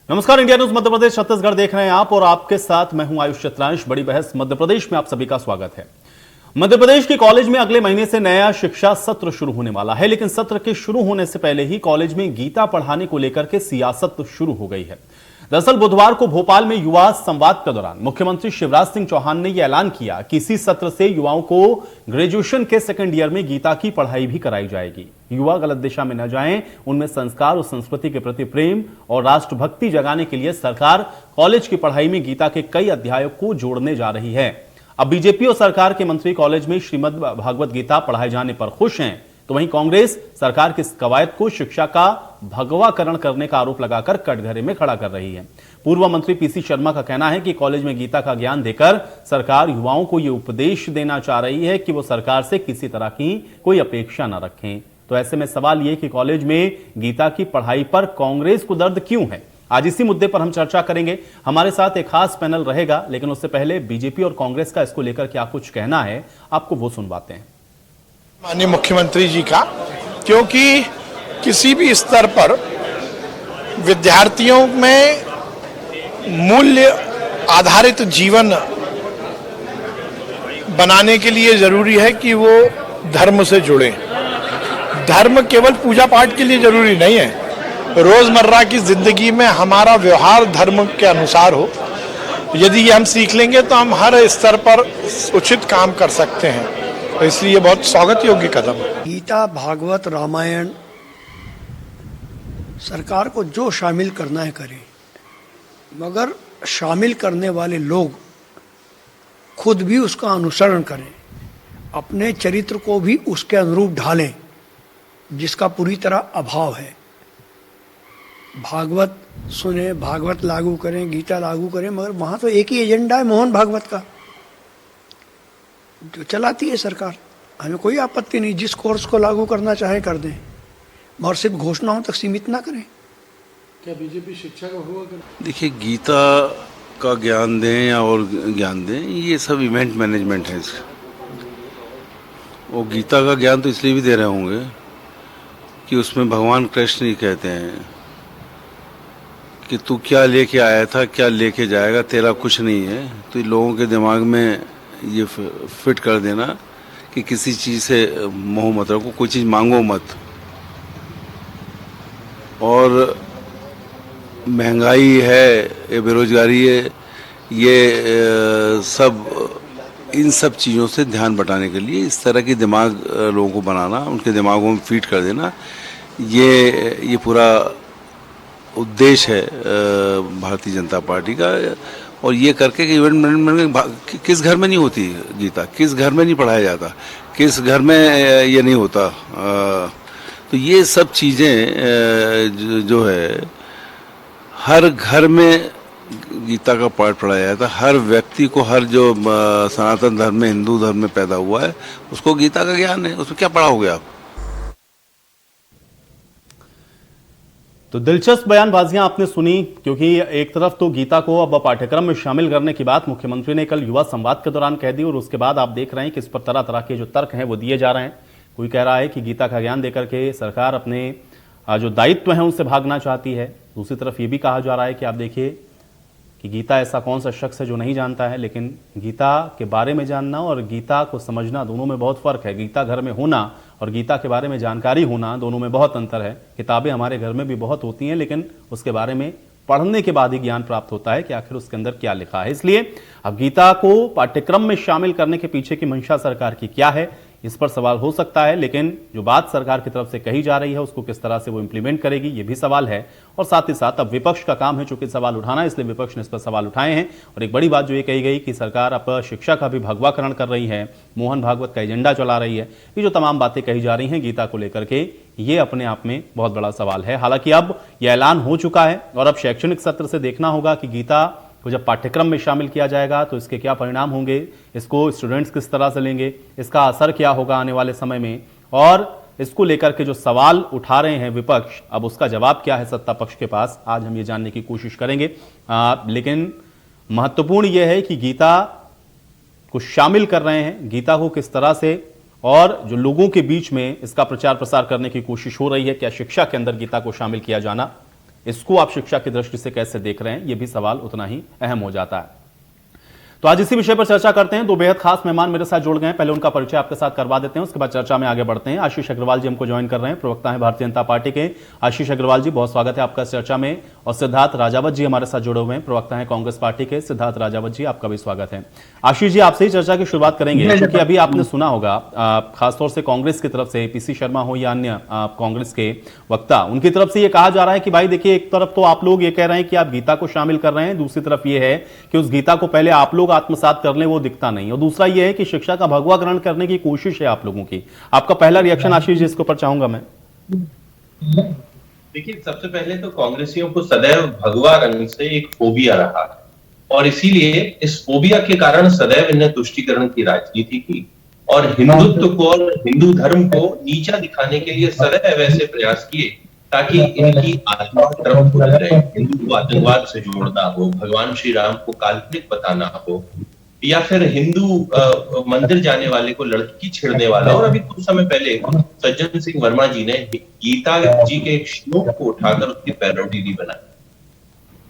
नमस्कार, India news Madhya Pradesh Chhattisgarh देख रहे हैं आप और आपके साथ मैं हूं आयुष चित्रांश। बड़ी बहस मध्य प्रदेश में आप सभी का स्वागत है। मध्य प्रदेश के कॉलेज में अगले महीने से नया शिक्षा सत्र शुरू होने वाला है, लेकिन सत्र के शुरू होने से पहले ही कॉलेज में गीता पढ़ाने को लेकर के सियासत शुरू हो गई है। दरअसल बुधवार को भोपाल में युवा संवाद के दौरान मुख्यमंत्री शिवराज सिंह चौहान ने यह ऐलान किया कि इसी सत्र से युवाओं को ग्रेजुएशन के सेकंड ईयर में गीता की पढ़ाई भी कराई जाएगी। युवा गलत दिशा में न जाएं, उनमें संस्कार और संस्कृति के प्रति प्रेम और राष्ट्रभक्ति जगाने के लिए सरकार कॉलेज की पढ़ाई में गीता के कई अध्यायों को जोड़ने जा रही है। अब बीजेपी और सरकार के मंत्री कॉलेज में श्रीमद् भागवत गीता पढ़ाए जाने पर खुश हैं, तो वहीं कांग्रेस सरकार की इस कवायद को शिक्षा का भगवाकरण करने का आरोप लगाकर कटघरे में खड़ा कर रही है। पूर्व मंत्री पीसी शर्मा का कहना है कि कॉलेज में गीता का ज्ञान देकर सरकार युवाओं को यह उपदेश देना चाह रही है कि वो सरकार से किसी तरह की कोई अपेक्षा न रखें। तो ऐसे में सवाल यह कि कॉलेज में गीता की पढ़ाई पर कांग्रेस को दर्द क्यों है? आज इसी मुद्दे पर हम चर्चा करेंगे। हमारे साथ एक खास पैनल रहेगा, लेकिन उससे पहले बीजेपी और कांग्रेस का इसको लेकर क्या कुछ कहना है, आपको वो सुनवाते हैं। माननीय मुख्यमंत्री जी का, क्योंकि किसी भी स्तर पर विद्यार्थियों में मूल्य आधारित जीवन बनाने के लिए जरूरी है कि वो धर्म से जुड़े। धर्म केवल पूजा पाठ के लिए जरूरी नहीं है, रोजमर्रा की जिंदगी में हमारा व्यवहार धर्म के अनुसार हो। यदि ये हम सीख लेंगे तो हम हर स्तर पर उचित काम कर सकते हैं, तो इसलिए ये बहुत स्वागत योग्य कदम है। गीता, भागवत, रामायण सरकार को जो शामिल करना है करें, मगर शामिल करने वाले लोग खुद भी उसका अनुसरण करें, अपने चरित्र को भी उसके अनुरूप ढालें, जिसका पूरी तरह अभाव है। भागवत सुने, भागवत लागू करें, गीता लागू करें, मगर वहाँ तो एक ही एजेंडा है मोहन भागवत का, जो चलाती है सरकार। हमें कोई आपत्ति नहीं, जिस कोर्स को लागू करना चाहे कर दें, मगर सिर्फ घोषणाओं तक सीमित ना करें। क्या बीजेपी शिक्षा का हुआ? देखिए, गीता का ज्ञान दें या और ज्ञान दें, ये सब इवेंट मैनेजमेंट है इसका। वो गीता का ज्ञान तो इसलिए भी दे रहे होंगे कि उसमें भगवान कृष्ण ही कहते हैं कि तू क्या लेके आया था, क्या लेके जाएगा, तेरा कुछ नहीं है। तो लोगों के दिमाग में ये फिट कर देना कि किसी चीज़ से मोह मत रखो, कोई चीज़ मांगो मत। और महंगाई है, ये बेरोजगारी है, ये सब इन सब चीज़ों से ध्यान बटाने के लिए इस तरह की दिमाग लोगों को बनाना, उनके दिमागों में फीड कर देना, ये पूरा उद्देश्य है भारतीय जनता पार्टी का। और ये करके कि इवेंट मैनेजमेंट किस घर में नहीं होती गीता, किस घर में नहीं पढ़ाया जाता, किस घर में ये नहीं होता। तो ये सब चीज़ें जो है हर घर में गीता का पाठ पढ़ाया जाता है। हर व्यक्ति को, हर जो सनातन धर्म में, हिंदू धर्म में पैदा हुआ है, उसको गीता का ज्ञान है। उसमें क्या पढ़ाओगे आप? तो दिलचस्प बयानबाजियां आपने सुनी, क्योंकि एक तरफ तो गीता को अब पाठ्यक्रम में शामिल करने की बात मुख्यमंत्री ने कल युवा संवाद के दौरान कह दी, और उसके बाद आप देख रहे हैं कि इस पर तरह तरह के जो तर्क हैं वो दिए जा रहे हैं। कोई कह रहा है कि गीता का ज्ञान देकर के सरकार अपने जो दायित्व हैं उनसे भागना चाहती है। दूसरी तरफ ये भी कहा जा रहा है कि आप देखिए कि गीता ऐसा कौन सा शख्स है जो नहीं जानता है, लेकिन गीता के बारे में जानना और गीता को समझना, दोनों में बहुत फर्क है। गीता घर में होना और गीता के बारे में जानकारी होना, दोनों में बहुत अंतर है। किताबें हमारे घर में भी बहुत होती हैं, लेकिन उसके बारे में पढ़ने के बाद ही ज्ञान प्राप्त होता है कि आखिर उसके अंदर क्या लिखा है। इसलिए अब गीता को पाठ्यक्रम में शामिल करने के पीछे की मंशा सरकार की क्या है, इस पर सवाल हो सकता है। लेकिन जो बात सरकार की तरफ से कही जा रही है उसको किस तरह से वो इंप्लीमेंट करेगी, ये भी सवाल है। और साथ ही साथ अब विपक्ष का काम है चूंकि सवाल उठाना, इसलिए विपक्ष ने इस पर सवाल उठाए हैं। और एक बड़ी बात जो ये कही गई कि सरकार अब शिक्षा का भी भगवाकरण कर रही है, मोहन भागवत का एजेंडा चला रही है। ये जो तमाम बातें कही जा रही हैं गीता को लेकर के, ये अपने आप में बहुत बड़ा सवाल है। हालांकि अब यह ऐलान हो चुका है और अब शैक्षणिक सत्र से देखना होगा कि गीता को जब पाठ्यक्रम में शामिल किया जाएगा तो इसके क्या परिणाम होंगे, इसको स्टूडेंट्स किस तरह से लेंगे, इसका असर क्या होगा आने वाले समय में, और इसको लेकर के जो सवाल उठा रहे हैं विपक्ष, अब उसका जवाब क्या है सत्ता पक्ष के पास, आज हम ये जानने की कोशिश करेंगे। लेकिन महत्वपूर्ण यह है कि गीता को शामिल कर रहे हैं, गीता को किस तरह से और जो लोगों के बीच में इसका प्रचार प्रसार करने की कोशिश हो रही है, क्या शिक्षा के अंदर गीता को शामिल किया जाना, इसको आप शिक्षा की दृष्टि से कैसे देख रहे हैं, यह भी सवाल उतना ही अहम हो जाता है। तो आज इसी विषय पर चर्चा करते हैं। दो बेहद खास मेहमान मेरे साथ जुड़ गए हैं, पहले उनका परिचय आपके साथ करवा देते हैं, उसके बाद चर्चा में आगे बढ़ते हैं। आशीष अग्रवाल जी हमको ज्वाइन कर रहे हैं, प्रवक्ता हैं भारतीय जनता पार्टी के। आशीष अग्रवाल जी, बहुत स्वागत है आपका चर्चा में। और सिद्धार्थ राजावत जी हमारे साथ जुड़े हुए हैं, प्रवक्ता हैं कांग्रेस पार्टी के। सिद्धार्थ राजावत जी, आपका भी स्वागत है। आशीष जी, आपसे ही चर्चा की शुरुआत करेंगे, क्योंकि अभी आपने सुना होगा खासतौर से कांग्रेस की तरफ से, पीसी शर्मा हो या अन्य कांग्रेस के वक्ता, उनकी तरफ से यह कहा जा रहा है कि भाई देखिए, एक तरफ तो आप लोग ये कह रहे हैं कि आप गीता को शामिल कर रहे हैं, दूसरी तरफ यह है कि उस गीता को पहले आप लोग आत्मसात कर लें, वो दिखता नहीं, और दूसरा यह है कि शिक्षा का भगवा ग्रहण करने की कोशिश है आप लोगों की। आपका पहला रिएक्शन आशीष जी इसके ऊपर चाहूंगा मैं। देखिए, सबसे पहले तो कांग्रेसियों को सदैव भगवा रंग से एक फोबिया रहा है, और इसीलिए इस फोबिया के कारण सदैव इन्हें तुष्टीकरण की राजनीति की और हिंदुत्व को और हिंदू धर्म को नीचा दिखाने के लिए सदैव ऐसे प्रयास किए ताकि इनकी आत्मा तरफ खुल रहे, हिंदू को आतंकवाद से जोड़ना हो, भगवान श्री राम को काल्पनिक बताना हो, या फिर हिंदू मंदिर जाने वाले को लड़की छेड़ने वाला। और अभी कुछ समय पहले सज्जन सिंह वर्मा जी ने गीता जी के एक श्लोक को उठाकर उसकी पैरोडी भी बनाई।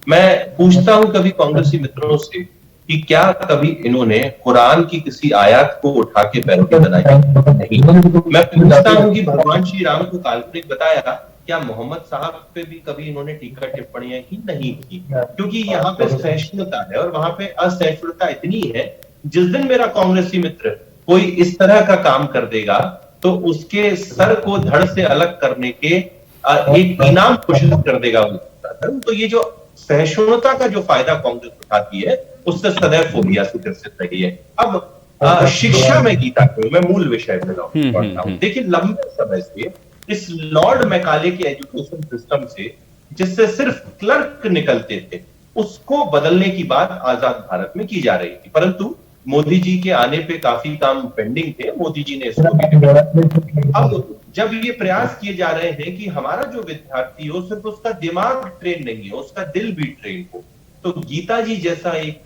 मैं पूछता हूं कभी कांग्रेसी मित्रों से कि क्या कभी इन्होंने कुरान की किसी आयत को उठा के पैरोडी बनाई? नहीं। मैं पूछता हूं कि भगवान श्री राम को काल्पनिक बताया, क्या मोहम्मद साहब पे भी कभी इन्होंने टीका टिप्पणियां की? नहीं की, क्योंकि यहाँ पे सहिष्णुता है और वहां पे असहिष्णुता इतनी है, जिस दिन मेरा कांग्रेसी मित्र कोई इस तरह का काम कर देगा तो उसके सर को धड़ से अलग करने के एक इनाम घोषित कर देगा। तो ये जो सहिष्णुता का जो फायदा कांग्रेस उठाती है, उससे सदैव फोबिया से ग्रसित रही है। अब शिक्षा में गीता को मैं मूल विषय पे पढ़ता हूँ। देखिए, लंबे समय से इस लॉर्ड मैकाले के एजुकेशन सिस्टम से, जिससे सिर्फ क्लर्क निकलते थे, उसको बदलने की बात आजाद भारत में की जा रही थी, परंतु मोदी जी के आने पे काफी काम पेंडिंग थे। मोदी जी ने इसको भी अब जब ये प्रयास किए जा रहे हैं कि हमारा जो विद्यार्थी हो सिर्फ उसका दिमाग ट्रेन नहीं हो, उसका दिल भी ट्रेन हो, तो गीता जी जैसा एक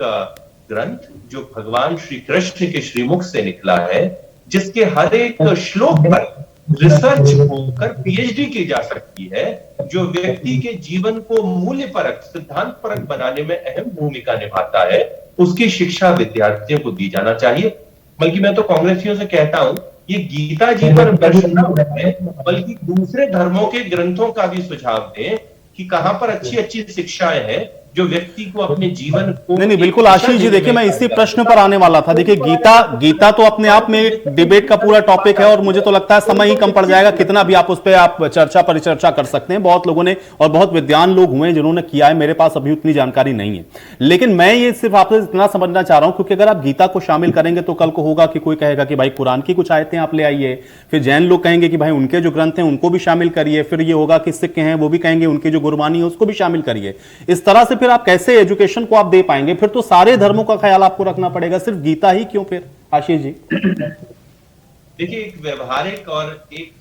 ग्रंथ जो भगवान श्री कृष्ण के श्रीमुख से निकला है, जिसके हर एक श्लोक पर रिसर्च होकर पीएचडी की जा सकती है, जो व्यक्ति के जीवन को मूल्य परक, सिद्धांत परक बनाने में अहम भूमिका निभाता है, उसकी शिक्षा विद्यार्थियों को दी जाना चाहिए। बल्कि मैं तो कांग्रेसियों से कहता हूं, ये गीता जी पर प्रश्न न उठाएं, बल्कि दूसरे धर्मों के ग्रंथों का भी सुझाव दें कि कहां पर अच्छी अच्छी शिक्षाएं हैं जो व्यक्ति को अपने जीवन को। नहीं, बिल्कुल आशीष जी, देखिए मैं इसी प्रश्न पर आने वाला था। देखिए, गीता तो अपने आप में एक डिबेट का पूरा टॉपिक है, और मुझे तो लगता है समय ही कम पड़ जाएगा, कितना भी आप उस पर आप चर्चा परिचर्चा कर सकते हैं। बहुत लोगों ने और बहुत विद्वान लोग हुए जिन्होंने किया है, मेरे पास अभी उतनी जानकारी नहीं है। लेकिन मैं ये सिर्फ आपसे इतना समझना चाह रहा हूं, क्योंकि अगर आप गीता को शामिल करेंगे तो कल को होगा कि कोई कहेगा कि भाई कुरान की कुछ आयतें आप ले आइए, फिर जैन लोग कहेंगे कि भाई उनके जो ग्रंथ हैं उनको भी शामिल करिए, फिर ये होगा कि सिख हैं वो भी कहेंगे उनकी जो गुरबानी है उसको भी शामिल करिए। इस तरह से फिर आप कैसे एजुकेशन को आप दे पाएंगे? फिर तो सारे धर्मों का ख्याल आपको रखना पड़ेगा, सिर्फ गीता ही क्यों फिर? आशीष जी, देखिए, एक व्यवहारिक और एक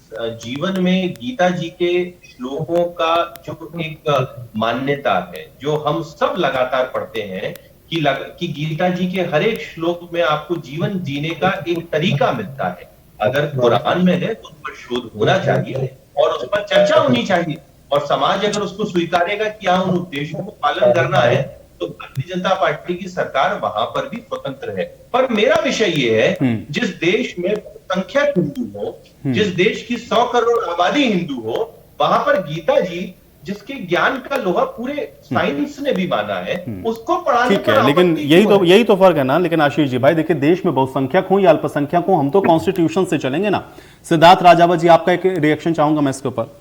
जीवन में गीता जी के श्लोकों का जो एक मान्यता है, जो हम सब लगातार पढ़ते हैं कि गीता जी के हर एक श्लोक में आपको जीवन जीने का एक तरीका मिलता है। अगर कुरान में है तो उस पर शोध होना चाहिए और उस पर चर्चा होनी चाहिए, और समाज अगर उसको स्वीकारेगा कि हाँ उन उद्देश्यों को पालन करना है, तो भारतीय जनता पार्टी की सरकार वहां पर भी स्वतंत्र है। पर मेरा विषय ये है, जिस देश में संख्यक हिंदू हो, जिस देश की 100 करोड़ आबादी हिंदू हो, वहां पर गीता जी जिसके ज्ञान का लोहा पूरे साइंस ने भी माना है, उसको पढ़ाने ठीक है। लेकिन यही तो फर्क है ना। लेकिन आशीष जी भाई, देखिए, देश में बहुसंख्यक हो या अल्पसंख्यक हो, हम तो कॉन्स्टिट्यूशन से चलेंगे ना। सिद्धार्थ राजावत जी, आपका एक रिएक्शन चाहूंगा मैं इसके ऊपर।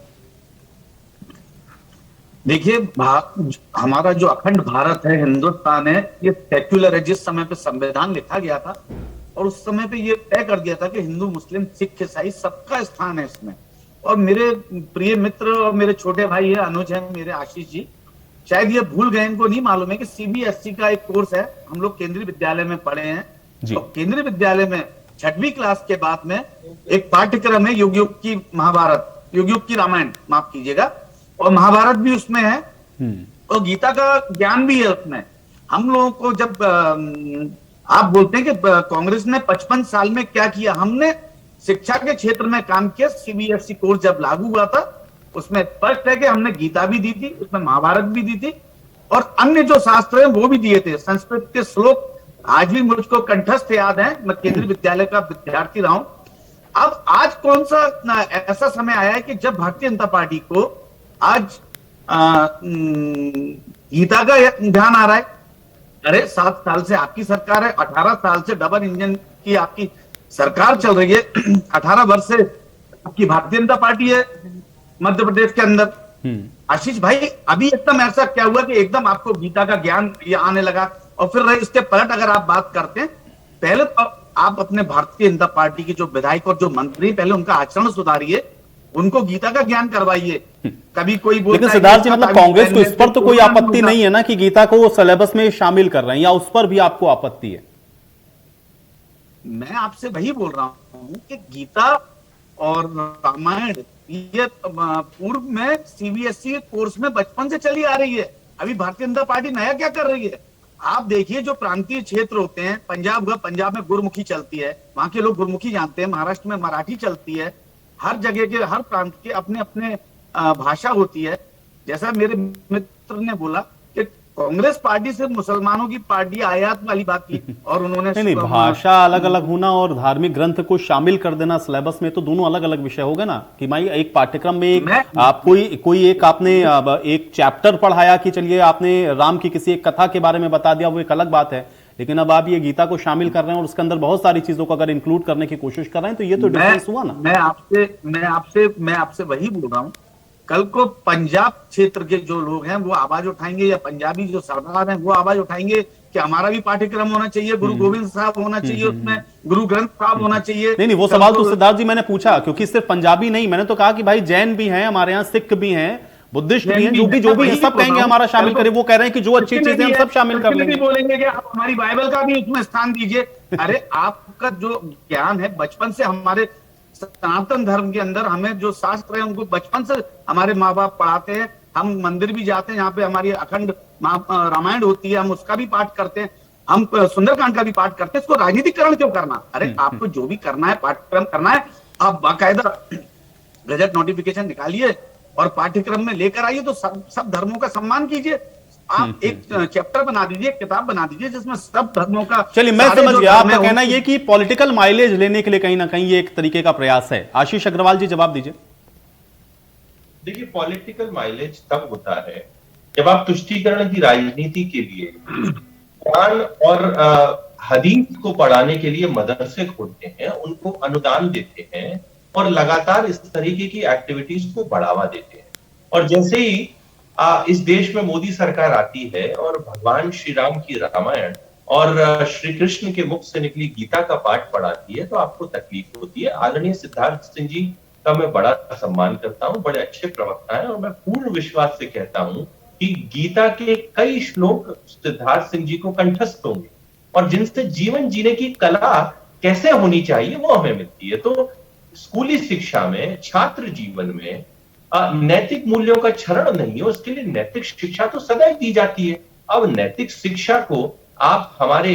देखिए, हमारा जो अखंड भारत है, हिंदुस्तान है, ये सेक्युलर है। जिस समय पे संविधान लिखा गया था और उस समय पे ये तय कर दिया था कि हिंदू, मुस्लिम, सिख, ईसाई सबका स्थान है इसमें। और मेरे प्रिय मित्र और मेरे छोटे भाई है, अनुज है मेरे, आशीष जी, शायद ये भूल गए, इनको नहीं मालूम है कि सीबीएसई का एक कोर्स है, हम लोग केंद्रीय विद्यालय में पढ़े हैं। तो केंद्रीय विद्यालय में 6वीं क्लास के बाद में एक पाठ्यक्रम है युग की महाभारत, युग की रामायण, माफ कीजिएगा, और महाभारत भी उसमें है और गीता का ज्ञान भी है उसमें। हम लोगों को जब आप बोलते हैं कि कांग्रेस ने 55 साल में क्या किया, हमने शिक्षा के क्षेत्र में काम किया। सीबीएसई कोर्स जब लागू हुआ था उसमें स्पष्ट है कि हमने गीता भी दी थी, उसमें महाभारत भी दी थी और अन्य जो शास्त्र हैं वो भी दिए थे। संस्कृत के श्लोक आज भी मुझको कंठस्थ याद है, मैं केंद्रीय विद्यालय का विद्यार्थी रहा हूं। अब आज कौन सा ऐसा समय आया है कि जब भारतीय जनता पार्टी को आज गीता का ध्यान आ रहा है? अरे 7 साल से आपकी सरकार है, 18 साल से डबल इंजन की आपकी सरकार चल रही है, 18 वर्ष से आपकी भारतीय जनता पार्टी है मध्य प्रदेश के अंदर। आशीष भाई, अभी एकदम ऐसा क्या हुआ कि एकदम आपको गीता का ज्ञान ये आने लगा? और फिर रहे इसके पलट अगर आप बात करते हैं, पहले तो आप अपने भारतीय जनता पार्टी के जो विधायक और जो मंत्री, पहले उनका आचरण सुधारिए, उनको गीता का ज्ञान करवाइए। कभी कोई बोलता लेकिन सिद्धार्थ जी, मतलब कांग्रेस को इस पर तो कोई आपत्ति नहीं है ना कि गीता को वो सिलेबस में शामिल कर रहे हैं, या उस पर भी आपको आपत्ति है? मैं आपसे वही बोल रहा हूं कि गीता और रामायण ये पूर्व में सीबीएसई कोर्स में बचपन से चली आ रही है। अभी भारतीय जनता पार्टी नया क्या कर रही है? आप देखिए, जो प्रांतीय क्षेत्र होते हैं, पंजाब हुआ, पंजाब में गुरमुखी चलती है, वहां के लोग गुरमुखी जानते हैं, महाराष्ट्र में मराठी चलती है, हर जगह के हर प्रांत के अपने अपने भाषा होती है। जैसा मेरे मित्र ने बोला कि कांग्रेस पार्टी से मुसलमानों की पार्टी आयात वाली बात की, और उन्होंने नहीं, भाषा अलग अलग होना और धार्मिक ग्रंथ को शामिल कर देना सिलेबस में, तो दोनों अलग अलग विषय हो गए ना। कि भाई एक पाठ्यक्रम में एक आप कोई एक आपने एक चैप्टर पढ़ाया कि चलिए आपने राम की किसी एक कथा के बारे में बता दिया, वो एक अलग बात है। लेकिन अब आप ये गीता को शामिल कर रहे हैं और उसके अंदर बहुत सारी चीजों को अगर इंक्लूड करने की कोशिश कर रहे हैं, तो ये तो डिफरेंस हुआ ना। मैं आपसे वही बोल रहा हूं, कल को पंजाब क्षेत्र के जो लोग हैं वो आवाज उठाएंगे, या पंजाबी जो सरदार हैं वो आवाज उठाएंगे कि हमारा भी पाठ्यक्रम होना चाहिए, गुरु गोविंद साहब होना चाहिए, उसमें गुरु ग्रंथ साहब होना चाहिए। नहीं, वो सवाल तो सिद्धार्थ जी मैंने पूछा, क्योंकि सिर्फ पंजाबी नहीं, मैंने तो कहा कि भाई जैन भी हैं हमारे यहाँ, सिख भी हैं, बुद्धिस्ट भी हैं, जो भी सब कहेंगे हमारा शामिल करें। वो कह रहे हैं कि जो अच्छी चीजें हम सब शामिल कर लेंगे। बोलेंगे कि आप हमारी बाइबल का भी उसमें स्थान दीजिए। अरे आपका जो ज्ञान है बचपन से, हमारे सनातन धर्म के अंदर हमें जो शास्त्र है उनको बचपन से हमारे माँ बाप पढ़ाते हैं। हम मंदिर भी जाते हैं, यहाँ पे हमारी अखंड रामायण होती है, हम उसका भी पाठ करते हैं, हम सुंदरकांड का भी पाठ करते हैं। इसको राजनीतिकरण क्यों करना? अरे आपको जो भी करना है, पाठ्यक्रम करना है, आप बाकायदा गजट नोटिफिकेशन निकालिए और पाठ्यक्रम में लेकर आइए, तो सब धर्मों का सम्मान कीजिए। आप एक चैप्टर बना दीजिए, किताब बना दीजिए जिसमें सब धर्मों का। चलिए, मैं समझ गया आपका कहना ये कि पॉलिटिकल माइलेज लेने के लिए कहीं ना कहीं ये एक तरीके का प्रयास है। आशीष अग्रवाल जी, जवाब दीजिए। देखिए, पॉलिटिकल माइलेज तब होता है जब आप तुष्टीकरण की राजनीति के लिए कुरान और हदीस को पढ़ाने के लिए मदरसे खोलते हैं, उनको अनुदान देते हैं और लगातार इस तरीके की एक्टिविटीज को बढ़ावा देते हैं। और जैसे ही इस देश में मोदी सरकार आती है और भगवान श्री राम की रामायण और श्री कृष्ण के मुख से निकली गीता का पाठ पढ़ाती है, तो आपको तकलीफ होती है। आदरणीय सिद्धार्थ सिंह जी का मैं बड़ा सम्मान करता हूं, बड़े अच्छे प्रवक्ता हैं, और मैं पूर्ण विश्वास से कहता हूं कि गीता के कई श्लोक सिद्धार्थ सिंह जी को कंठस्थ होंगे, और जिनसे जीवन जीने की कला कैसे होनी चाहिए वो हमें मिलती है। तो स्कूली शिक्षा में, छात्र जीवन में नैतिक मूल्यों का क्षरण नहीं हो, उसके लिए नैतिक शिक्षा तो सदैव दी जाती है। अब नैतिक शिक्षा को आप हमारे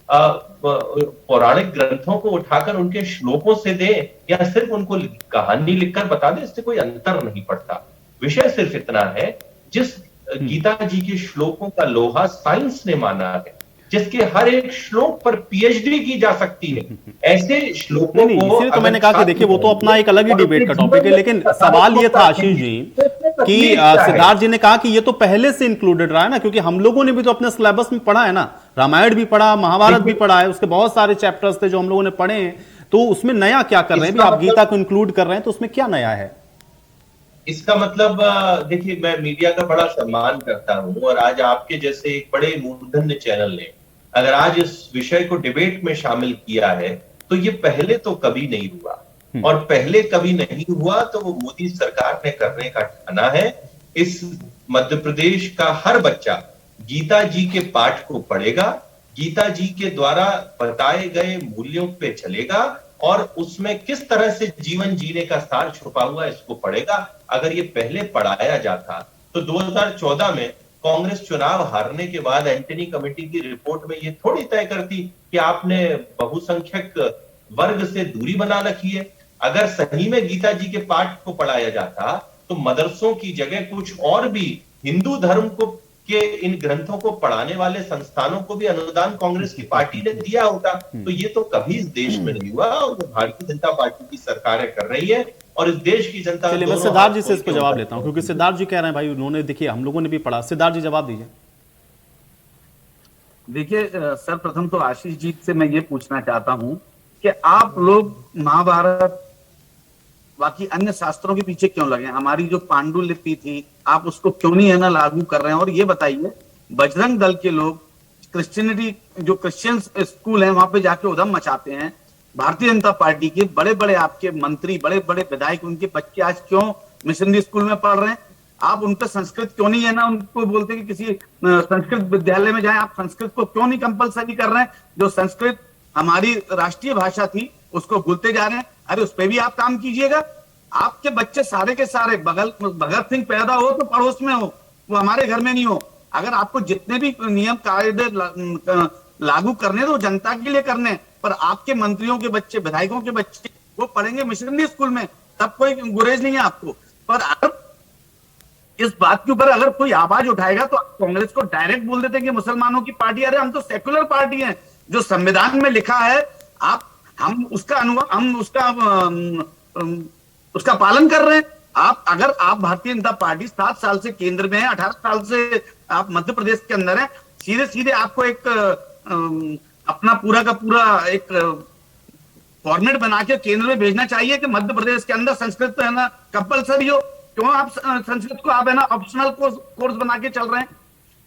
पौराणिक ग्रंथों को उठाकर उनके श्लोकों से दें या सिर्फ उनको कहानी लिखकर बता दें, इससे कोई अंतर नहीं पड़ता। विषय सिर्फ इतना है, जिस गीता जी के श्लोकों का लोहा साइंस ने माना है, जिसके हर एक श्लोक पर पीएचडी की जा सकती है, ऐसे श्लोकों को। इसलिए तो मैंने कहा कि देखिए, वो तो अपना एक अलग ही डिबेट का टॉपिक है, लेकिन सवाल ये था आशीष जी कि सिद्धार्थ जी ने कहा कि ये तो पहले से इंक्लूडेड रहा है ना, क्योंकि हम लोगों ने भी तो अपने सिलेबस में पढ़ा है ना, रामायण भी पढ़ा, महाभारत भी पढ़ा है, उसके बहुत सारे चैप्टर्स थे जो हम लोगों ने पढ़े हैं। तो उसमें नया क्या कर रहे हैं? आप गीता को इंक्लूड कर रहे हैं, तो उसमें क्या नया है? इसका मतलब देखिए, मैं मीडिया का बड़ा सम्मान करता हूं, और आज आपके जैसे एक बड़े मूर्धन्य चैनल ने अगर आज इस विषय को डिबेट में शामिल किया है, तो ये पहले तो कभी नहीं हुआ, और पहले कभी नहीं हुआ तो वो मोदी सरकार ने करने का ठाना है। इस मध्य प्रदेश का हर बच्चा गीता जी के पाठ को पढ़ेगा, गीता जी के द्वारा बताए गए मूल्यों पे चलेगा, और उसमें किस तरह से जीवन जीने का सार छुपा हुआ है इसको पढ़ेगा। अगर ये पहले पढ़ाया जाता तो 2014 में कांग्रेस चुनाव हारने के बाद एंटनी कमेटी की रिपोर्ट में ये थोड़ी तय करती कि आपने बहुसंख्यक वर्ग से दूरी बना रखी है। अगर सही में गीता जी के पाठ को पढ़ाया जाता तो मदरसों की जगह कुछ और भी हिंदू धर्म को के इन ग्रंथों को पढ़ाने वाले संस्थानों को भी अनुदान कांग्रेस की पार्टी ने दिया होता। तो ये तो कभी इस देश में नहीं हुआ, और जो भारतीय जनता पार्टी की सरकारें कर रही है और इस देश की जनता। चलिए मैं सिद्धार्थ जी से इसको जवाब लेता हूं, क्योंकि सिद्धार्थ जी कह रहे हैं भाई उन्होंने, देखिए हम लोगों ने भी पढ़ा। सिद्धार्थ जी जवाब दीजिए। देखिए सर्वप्रथम तो आशीष जी से मैं ये पूछना चाहता हूं कि आप लोग महाभारत बाकी अन्य शास्त्रों के पीछे क्यों लगे? हमारी जो पांडुलिपि थी आप उसको क्यों नहीं है ना लागू कर रहे हैं? और ये बताइए बजरंग दल के लोग क्रिश्चियनिटी जो क्रिश्चियन स्कूल है वहां पे जाके उधम मचाते हैं। भारतीय जनता पार्टी के बड़े बड़े आपके मंत्री, बड़े बड़े विधायक, उनके बच्चे आज क्यों मिशनरी स्कूल में पढ़ रहे हैं? आप उन पर संस्कृत क्यों नहीं है ना उनको बोलते कि किसी संस्कृत विद्यालय में जाएं? आप संस्कृत को क्यों नहीं कंपलसरी कर रहे हैं? जो संस्कृत हमारी राष्ट्रीय भाषा थी उसको भूलते जा रहे हैं। अरे उस पर भी आप काम कीजिएगा। आपके बच्चे सारे के सारे भगत सिंह पैदा हो तो पड़ोस में हो, वो हमारे घर में नहीं हो। अगर आपको जितने भी नियम कायदे लागू करने तो जनता के लिए करने, पर आपके मंत्रियों के बच्चे, विधायकों के बच्चे वो पढ़ेंगे मिशनरी स्कूल में, तब कोई गुरेज नहीं है आपको। पर अगर इस बात के ऊपर अगर कोई आवाज उठाएगा तो कांग्रेस को डायरेक्ट बोल देते हैं कि मुसलमानों की पार्टी। अरे हम तो सेकुलर पार्टी हैं, जो संविधान में लिखा है हम उसका पालन कर रहे हैं। अगर आप भारतीय जनता पार्टी 7 साल से केंद्र में है, 18 साल से आप मध्य प्रदेश के अंदर है, सीधे सीधे आपको एक अपना पूरा का पूरा एक फॉर्मेट बना के केंद्र में भेजना चाहिए कि मध्य प्रदेश के अंदर संस्कृत है ना कंपलसरी हो। क्यों आप संस्कृत को आप है ना ऑप्शनल कोर्स बना के चल रहे हैं?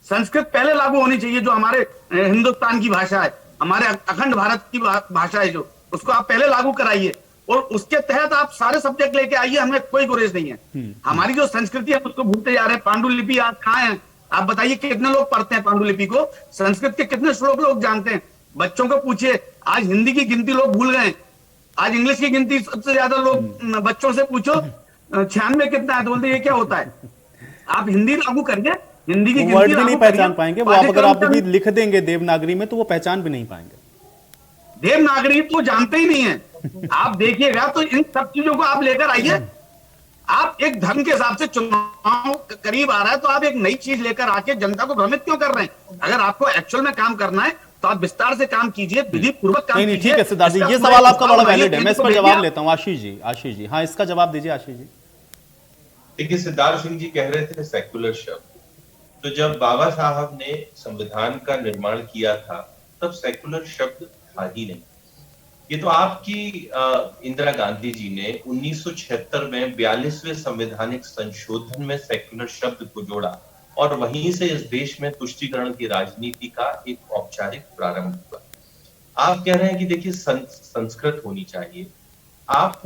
संस्कृत पहले लागू होनी चाहिए, जो हमारे हिंदुस्तान की भाषा है, हमारे अखंड भारत की भाषा है, जो उसको आप पहले लागू कराइए और उसके तहत आप सारे सब्जेक्ट लेके आइए। हमें कोई गुरेज नहीं है। हमारी जो संस्कृति है उसको भूलते जा रहे हैं। पांडुलिपि आज कहाँ है? आप बताइए कितने लोग पढ़ते हैं पांडुलिपि को? संस्कृत के कितने श्लोक लोग जानते हैं? बच्चों को पूछिए। आज हिंदी की गिनती लोग भूल गए, आज इंग्लिश की गिनती सबसे ज्यादा लोग बच्चों से पूछो 96 कितना है तो बोलते ये क्या होता है? आप हिंदी लागू करिए, हिंदी की वर्ड भी नहीं पहचान पाएंगे वो। अगर आप भी लिख देंगे देवनागरी में तो वो पहचान भी नहीं पाएंगे। देवनागरी तो जानते ही नहीं है। आप देखिएगा तो इन सब चीजों को आप लेकर आइए। आप एक धर्म के हिसाब से चुनाव करीब आ रहा है तो आप एक नई चीज लेकर आके जनता को भ्रमित क्यों कर रहे हैं? अगर आपको एक्चुअल में काम करना है तो आप विस्तार से काम कीजिए, विधि पूर्वक काम कीजिए। ठीक है सिद्धार्थ जी, ये सवाल आपका बड़ा वैलिड है, मैं इस पर जवाब लेता हूँ। आशीष जी हाँ, इसका जवाब दीजिए आशीष जी। देखिए सिद्धार्थ सिंह जी कह रहे थे सेक्युलर शब्द, तो जब बाबा साहब ने संविधान का निर्माण किया था तब सेक्युलर शब्द था ही नहीं। ये तो आपकी इंदिरा गांधी जी ने 1976 में 42वें संवैधानिक संशोधन में सेक्युलर शब्द को जोड़ा और वहीं से इस देश में तुष्टीकरण की राजनीति का एक औपचारिक प्रारंभ हुआ। आप कह रहे हैं कि देखिए संस्कृत होनी चाहिए। आप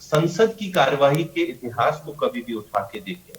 संसद की कार्यवाही के इतिहास को कभी भी उठा के देखें,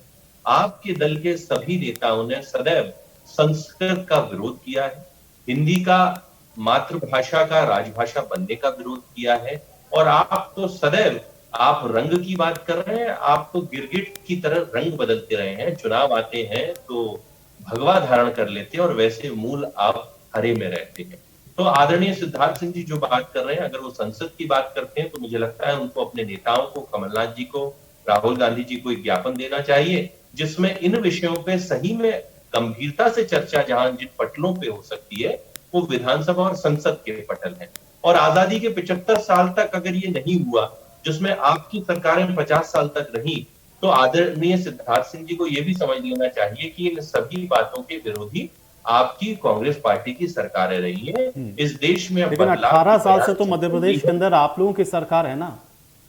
आपके दल के सभी नेताओं ने सदैव संस्कृत का विरोध किया है, हिंदी का मातृभाषा का राजभाषा बनने का विरोध किया है। और आप तो सदैव आप रंग की बात कर रहे हैं, आप तो गिरगिट की तरह रंग बदलते रहे हैं। चुनाव आते हैं तो भगवा धारण कर लेते हैं और वैसे मूल आप हरे में रहते हैं। तो आदरणीय सिद्धार्थ सिंह जी जो बात कर रहे हैं, अगर वो संसद की बात करते हैं तो मुझे लगता है उनको अपने नेताओं को, कमलनाथ जी को, राहुल गांधी जी को एक ज्ञापन देना चाहिए जिसमें इन विषयों पे सही में गंभीरता से चर्चा जहां जिन पटलों पे हो सकती है वो विधानसभा और संसद के पटल हैं। और आजादी के 75 साल तक अगर ये नहीं हुआ, जिसमें आपकी सरकारें 50 साल तक रही, तो आदरणीय सिद्धार्थ सिंह जी को यह भी समझ लेना चाहिए कि इन सभी बातों के विरोधी आपकी कांग्रेस पार्टी की सरकारें रही हैं। इस देश में 18 साल से तो मध्य प्रदेश के अंदर आप लोगों की सरकार है ना,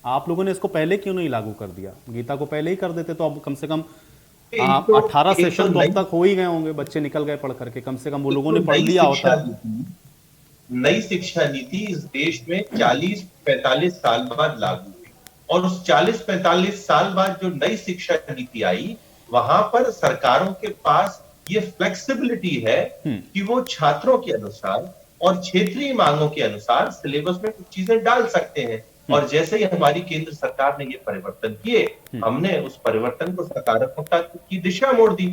आप लोगों ने इसको पहले क्यों नहीं लागू कर दिया? गीता को पहले ही कर देते तो अब कम से कम 18 सेशन तो अब तक हो ही गए होंगे, बच्चे निकल गए पढ़ करके, कम से कम वो लोगों ने पढ़ लिया होता। नई शिक्षा नीति इस देश में 40-45 साल बाद लागू हुई और उस 40-45 साल बाद जो नई शिक्षा नीति आई वहां पर सरकारों के पास ये फ्लेक्सिबिलिटी है कि वो छात्रों के अनुसार और क्षेत्रीय मांगों के अनुसार सिलेबस में कुछ चीजें डाल सकते हैं। और जैसे ही हमारी केंद्र सरकार ने ये परिवर्तन किए, हमने उस परिवर्तन को सकारात्मकता की दिशा मोड़ दी।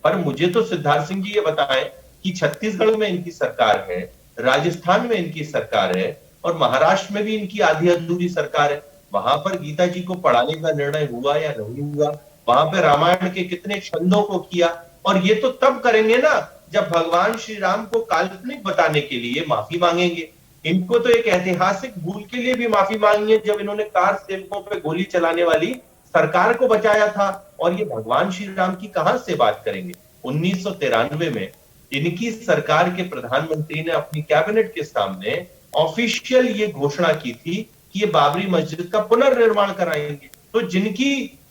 पर मुझे तो सिद्धार्थ सिंह जी ये बताएं कि छत्तीसगढ़ में इनकी सरकार है, राजस्थान में इनकी सरकार है और महाराष्ट्र में भी इनकी आधी अधूरी सरकार है। वहां पर गीता जी को पढ़ाने का निर्णय हुआ या नहीं हुआ, वहां पर रामायण के कितने छंदों को किया, और ये तो तब करेंगे ना जब भगवान श्री राम को काल्पनिक बताने के लिए माफी मांगेंगे। इनको तो एक ऐतिहासिक भूल के लिए भी माफी मांगी है जब इन्होंने कार सेवकों पे गोली चलाने वाली सरकार को बचाया था, और ये भगवान श्री राम की कहां से बात करेंगे। 1993 में इनकी सरकार के प्रधानमंत्री ने अपनी कैबिनेट के सामने ऑफिशियल ये घोषणा की थी कि ये बाबरी मस्जिद का पुनर्निर्माण कराएंगे। तो जिनकी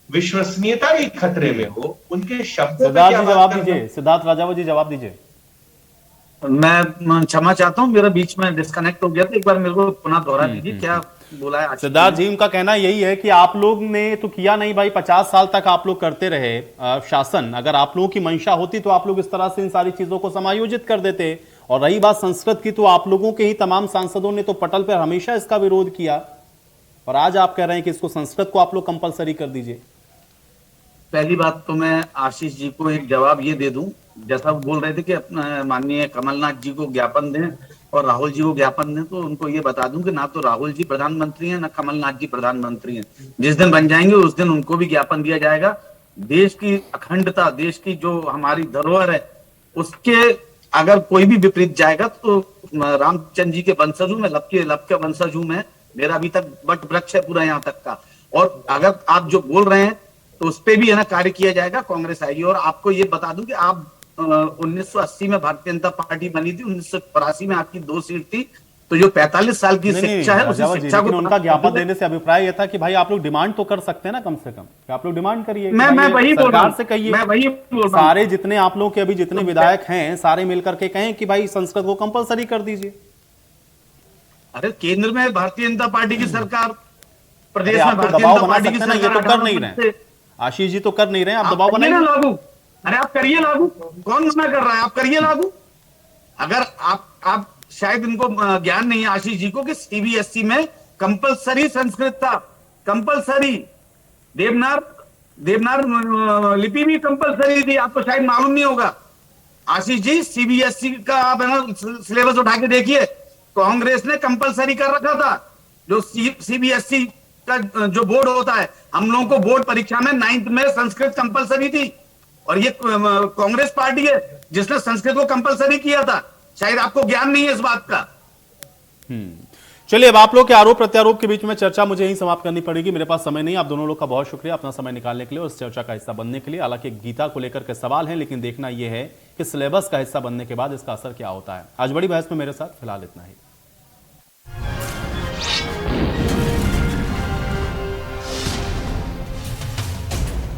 विश्वसनीयता ही खतरे में हो, उनके शब्दों पे सिद्धार्थ क्या जी बात जवाब करना? दीजिए, सिद्धार्थ राजावत जी जवाब दीजिए। मैं क्षमा चाहता हूँ, मेरा बीच में डिस्कनेक्ट हो गया था, एक बार मेरे को पुनः दोहरा दीजिए क्या बोला है। सिद्धार्थ जी, उनका कहना यही है कि आप लोग ने तो किया नहीं भाई, 50 साल तक आप लोग करते रहे शासन। अगर आप लोगों की मंशा होती तो आप लोग इस तरह से इन सारी चीजों को समायोजित कर देते। और रही बात संस्कृत की, तो आप लोगों के ही तमाम सांसदों ने तो पटल पर हमेशा इसका विरोध किया, और आज आप कह रहे हैं कि इसको संस्कृत को आप लोग कंपलसरी कर दीजिए। पहली बात तो मैं आशीष जी को एक जवाब ये दे दूं, जैसा वो बोल रहे थे कि अपना माननीय कमलनाथ जी को ज्ञापन दें और राहुल जी को ज्ञापन दें, तो उनको ये बता दूं कि ना तो राहुल जी प्रधानमंत्री हैं ना कमलनाथ जी प्रधानमंत्री हैं। जिस दिन बन जाएंगे उस दिन उनको भी ज्ञापन दिया जाएगा। देश की अखंडता, देश की जो हमारी धरोहर है, उसके अगर कोई भी विपरीत जाएगा तो रामचंद्र जी के वंशज हूं मैं, लब के वंशज हूं मैं, मेरा अभी तक वट वृक्ष है पूरा यहाँ तक का। और अगर आप जो बोल रहे हैं तो उस पर भी है ना कार्य किया जाएगा, कांग्रेस आएगी। और आपको ये बता दूं कि आप 1980 में भारतीय जनता पार्टी बनी थी, 1984 में आपकी 2 सीट थी, तो जो 45 साल की शिक्षा है उसी शिक्षा को, उनका ज्ञापन देने से अभिप्राय यह था कि भाई आप लोग डिमांड तो कर सकते हैं ना, कम से कम आप लोग डिमांड करिए। मैं वही बोल रहा हूं, से कहिए, मैं वही बोल रहा हूं, सारे जितने आप लोग के अभी जितने विधायक हैं सारे मिलकर के कहें कि भाई संस्कृत को कंपलसरी कर दीजिए। अरे केंद्र में भारतीय जनता पार्टी की सरकार, प्रदेश आप में तो भारतीय दबाव जनता बना पार्टी की सकते हैं ना, ये सरकार, तो कर नहीं रहे आशीष जी, तो कर नहीं रहे, आप दबाव करिए ना बनाइए। लागू। अरे आप करिए लागू, कौन मना कर रहा है, आप करिए लागू। अगर आप शायद इनको ज्ञान नहीं है आशीष जी को कि सीबीएसई में कंपलसरी संस्कृत था, कंपलसरी। देवनार लिपि भी कंपलसरी थी, आपको शायद मालूम नहीं होगा। आशीष जी, सीबीएसई का आप है ना सिलेबस उठा के देखिए, कांग्रेस ने कंपलसरी कर रखा था। जो सीबीएसई का जो बोर्ड होता है, हम लोगों को बोर्ड परीक्षा में 9th में संस्कृत कंपलसरी थी, और ये कांग्रेस पार्टी है जिसने संस्कृत को कंपलसरी किया था। शायद आपको ज्ञान नहीं है इस बात का। चलिए, अब आप लोग के आरोप प्रत्यारोप के बीच में चर्चा मुझे यही समाप्त करनी पड़ेगी, मेरे पास समय नहीं। आप दोनों लोग का बहुत शुक्रिया अपना समय निकालने के लिए और इस चर्चा का हिस्सा बनने के लिए। हालांकि गीता को लेकर के सवाल हैं, लेकिन देखना यह है कि सिलेबस का हिस्सा बनने के बाद इसका असर क्या होता है। आज बड़ी बहस में मेरे साथ फिलहाल इतना ही।